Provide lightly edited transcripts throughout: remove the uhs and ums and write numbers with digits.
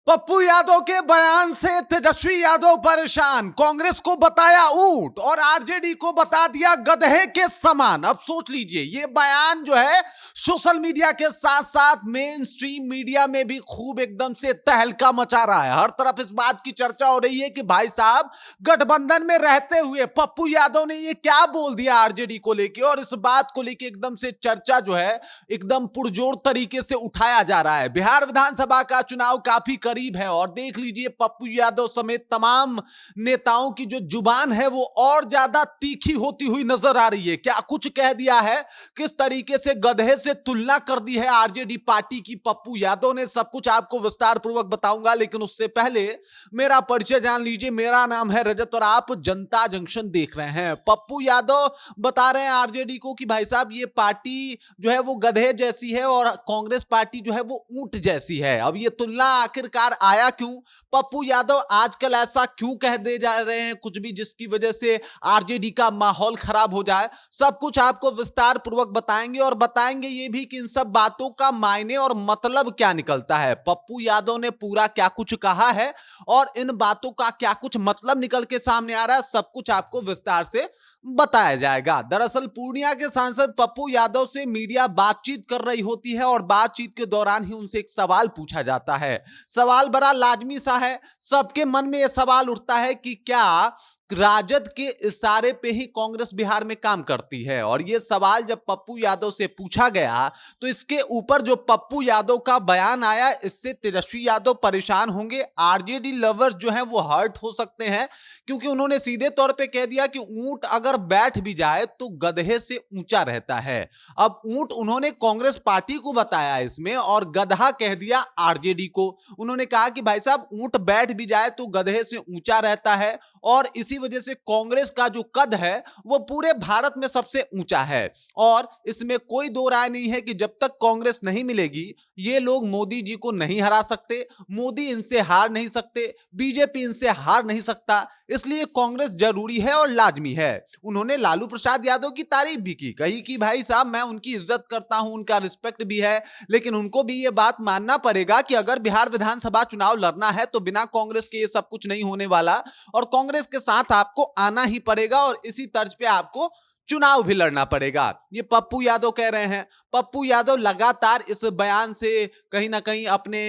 पप्पू यादव के बयान से तेजस्वी यादव परेशान, कांग्रेस को बताया ऊंट और आरजेडी को बता दिया गधे के समान। अब सोच लीजिए, ये बयान जो है सोशल मीडिया के साथ साथ मेन स्ट्रीम मीडिया में भी खूब एकदम से तहलका मचा रहा है। हर तरफ इस बात की चर्चा हो रही है कि भाई साहब, गठबंधन में रहते हुए पप्पू यादव ने ये क्या बोल दिया आरजेडी को लेके, और इस बात को लेके एकदम से चर्चा जो है एकदम पुरजोर तरीके से उठाया जा रहा है। बिहार विधानसभा का चुनाव काफी करीब है और देख लीजिए पप्पू यादव समेत तमाम नेताओं की जो जुबान है वो और ज्यादा तीखी होती हुई नजर आ रही है। क्या कुछ कह दिया है, किस तरीके से गधे से तुलना कर दी है आरजेडी पार्टी की पप्पू यादव ने, सब कुछ आपको विस्तार पूर्वक बताऊंगा। लेकिन उससे पहले मेरा परिचय जान लीजिए। मेरा नाम है रजत और आप जनता जंक्शन देख रहे हैं। पप्पू यादव बता रहे हैं आरजेडी को कि भाई साहब, ये पार्टी जो है वो गधे जैसी है और कांग्रेस पार्टी जो है वो ऊंट जैसी है। अब ये तुलना आखिरकार आया क्यों, पप्पू यादव आजकल ऐसा क्यों कह दे जा रहे हैं कुछ भी जिसकी वजह से आरजेडी का माहौल खराब हो जाए, सब कुछ आपको विस्तार पूर्वक बताएंगे। और बताएंगे ये भी कि इन सब बातों का मायने और मतलब क्या निकलता है, पप्पू यादव ने पूरा क्या कुछ कहा है और इन बातों का क्या कुछ मतलब निकल के सामने आ रहा है, सब कुछ आपको विस्तार से बताया जाएगा। दरअसल पूर्णिया के सांसद पप्पू यादव से मीडिया बातचीत कर रही होती है और बातचीत के दौरान ही उनसे एक सवाल पूछा जाता है। सवाल बड़ा लाजमी सा है, सबके मन में यह सवाल उठता है कि क्या राजद के इशारे पे ही कांग्रेस बिहार में काम करती है। और यह सवाल जब पप्पू यादव से पूछा गया तो इसके ऊपर जो पप्पू यादव का बयान आया, इससे तेजस्वी यादव परेशान होंगे, आरजेडी लवर्स जो हैं वो हर्ट हो सकते हैं, क्योंकि उन्होंने सीधे तौर पे कह दिया कि ऊंट अगर बैठ भी जाए तो गधे से ऊंचा रहता है। अब ऊंट उन्होंने कांग्रेस पार्टी को बताया इसमें, और गधा कह दिया आरजेडी को। उन्होंने कहा कि भाई साहब, ऊंट बैठ भी जाए तो गधे से ऊंचा रहता है और इसी वजह से कांग्रेस का जो कद है वो पूरे भारत में सबसे ऊंचा है। और इसमें कोई दो राय नहीं है कि जब तक कांग्रेस नहीं मिलेगी ये लोग मोदी जी को नहीं हरा सकते, मोदी इनसे हार नहीं सकते, बीजेपी इनसे हार नहीं सकता, इसलिए कांग्रेस जरूरी है और लाजमी है। उन्होंने लालू प्रसाद यादव की तारीफ भी की, कही कि भाई साहब, मैं उनकी इज्जत करता हूं, उनका रिस्पेक्ट भी है, लेकिन उनको भी ये बात मानना पड़ेगा कि अगर बिहार विधानसभा चुनाव लड़ना है तो बिना कांग्रेस के ये सब कुछ नहीं होने वाला और कांग्रेस के साथ आपको आना ही पड़ेगा और इसी तर्ज पे आपको चुनाव भी लड़ना पड़ेगा। ये पप्पू यादव कह रहे हैं। पप्पू यादव लगातार इस बयान से कहीं ना कहीं अपने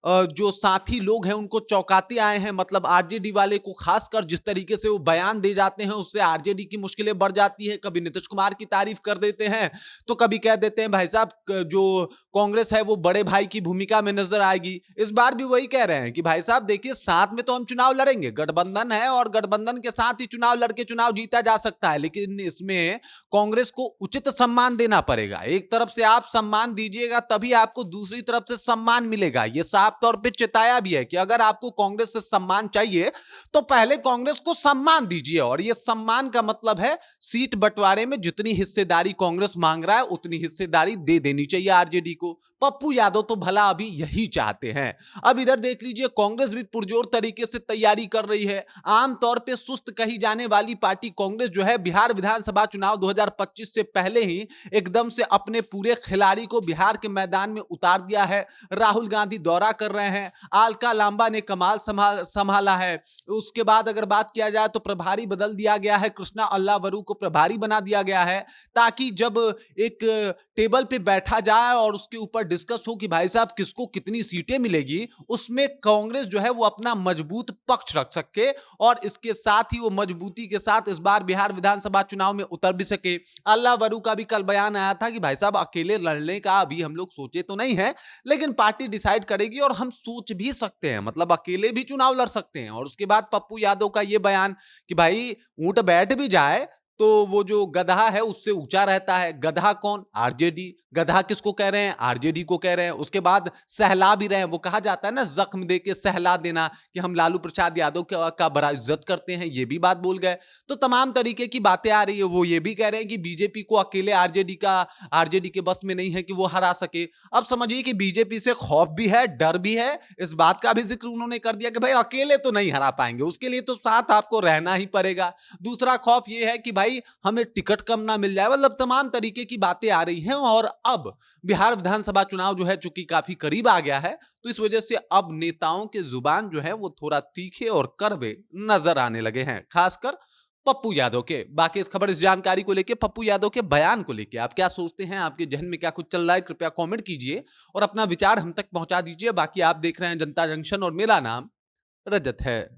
जो साथी लोग हैं उनको चौंकाते आए हैं। मतलब आरजेडी वाले को खासकर जिस तरीके से वो बयान दे जाते हैं उससे आरजेडी की मुश्किलें बढ़ जाती है। कभी नीतीश कुमार की तारीफ कर देते हैं तो कभी कह देते हैं भाई साहब, जो कांग्रेस है वो बड़े भाई की भूमिका में नजर आएगी। इस बार भी वही कह रहे हैं कि भाई साहब देखिए, साथ में तो हम चुनाव लड़ेंगे, गठबंधन है और गठबंधन के साथ ही चुनाव लड़के चुनाव जीता जा सकता है, लेकिन इसमें कांग्रेस को उचित सम्मान देना पड़ेगा। एक तरफ से आप सम्मान दीजिएगा तभी आपको दूसरी तरफ से सम्मान मिलेगा। यह साफ तौर पे चेताया भी है कि अगर आपको कांग्रेस से सम्मान चाहिए तो पहले कांग्रेस को सम्मान दीजिए। और यह सम्मान का मतलब है सीट बंटवारे में जितनी हिस्सेदारी कांग्रेस मांग रहा है उतनी हिस्सेदारी दे देनी चाहिए आरजेडी को। पप्पू यादव तो भला अभी यही चाहते हैं। अब इधर देख लीजिए, कांग्रेस भी पुरजोर तरीके से तैयारी कर रही है। आमतौर पे सुस्त कही जाने वाली पार्टी कांग्रेस जो है बिहार विधानसभा चुनाव 2025 से पहले ही एकदम से अपने पूरे खिलाड़ी को बिहार के मैदान में उतार दिया है। राहुल गांधी दौरा कर रहे हैं, अलका लांबा ने कमाल संभाला है। उसके बाद अगर बात किया जाए तो प्रभारी बदल दिया गया है, कृष्णा अल्लावरू को प्रभारी बना दिया गया है, ताकि जब एक टेबल पे बैठा जाए और उसके ऊपर डिस्कस हो कि भाई साहब किसको कितनी सीटें मिलेगी, उसमें कांग्रेस जो है वो अपना मजबूत पक्ष रख सके और इसके साथ ही वो मजबूती के साथ इस बार बिहार विधानसभा चुनाव में उतर भी सके। अल्लावरू का भी कल बयान आया था कि भाई साहब, अकेले लड़ने का अभी हम लोग सोचे तो नहीं है, लेकिन पार्टी डिसाइड करेगी और हम सोच भी सकते हैं, मतलब अकेले भी चुनाव लड़ सकते हैं। और उसके बाद पप्पू यादव का ये बयान कि भाई ऊंट बैठ भी जाए तो वो जो गधा है उससे ऊंचा रहता है। गधा कौन? आरजेडी। गधा किसको कह रहे हैं? आरजेडी को कह रहे हैं। उसके बाद सहला भी रहे हैं, वो कहा जाता है ना, जख्म दे के सहला देना, कि हम लालू प्रसाद यादव का बड़ा इज्जत करते हैं, ये भी बात बोल गए। तो तमाम तरीके की बातें आ रही है। वो ये भी कह रहे हैं कि बीजेपी को अकेले आरजेडी के बस में नहीं है कि वो हरा सके। अब समझिए कि बीजेपी से खौफ भी है, डर भी है। इस बात का भी जिक्र उन्होंने कर दिया कि भाई अकेले तो नहीं हरा पाएंगे, उसके लिए तो साथ आपको रहना ही पड़ेगा। दूसरा खौफ ये है कि भाई भाई हमें टिकट कम ना मिल जाए, मतलब तमाम तरीके की बातें आ रही हैं। और अब बिहार विधानसभा चुनाव जो है चूंकि काफी करीब आ गया है, तो इस वजह से अब नेताओं के जुबान जो है वो थोड़ा तीखे और कड़वे नजर आने लगे हैं, खासकर पप्पू यादव के। बाकी इस खबर, इस जानकारी को लेके, पप्पू यादव के बयान को लेके आप क्या सोचते हैं? आपके जहन में क्या कुछ चल रहा है? कृपया कमेंट कीजिए और अपना विचार हम तक पहुंचा दीजिए। बाकी आप देख रहे हैं जनता जंक्शन और मेरा नाम रजत है।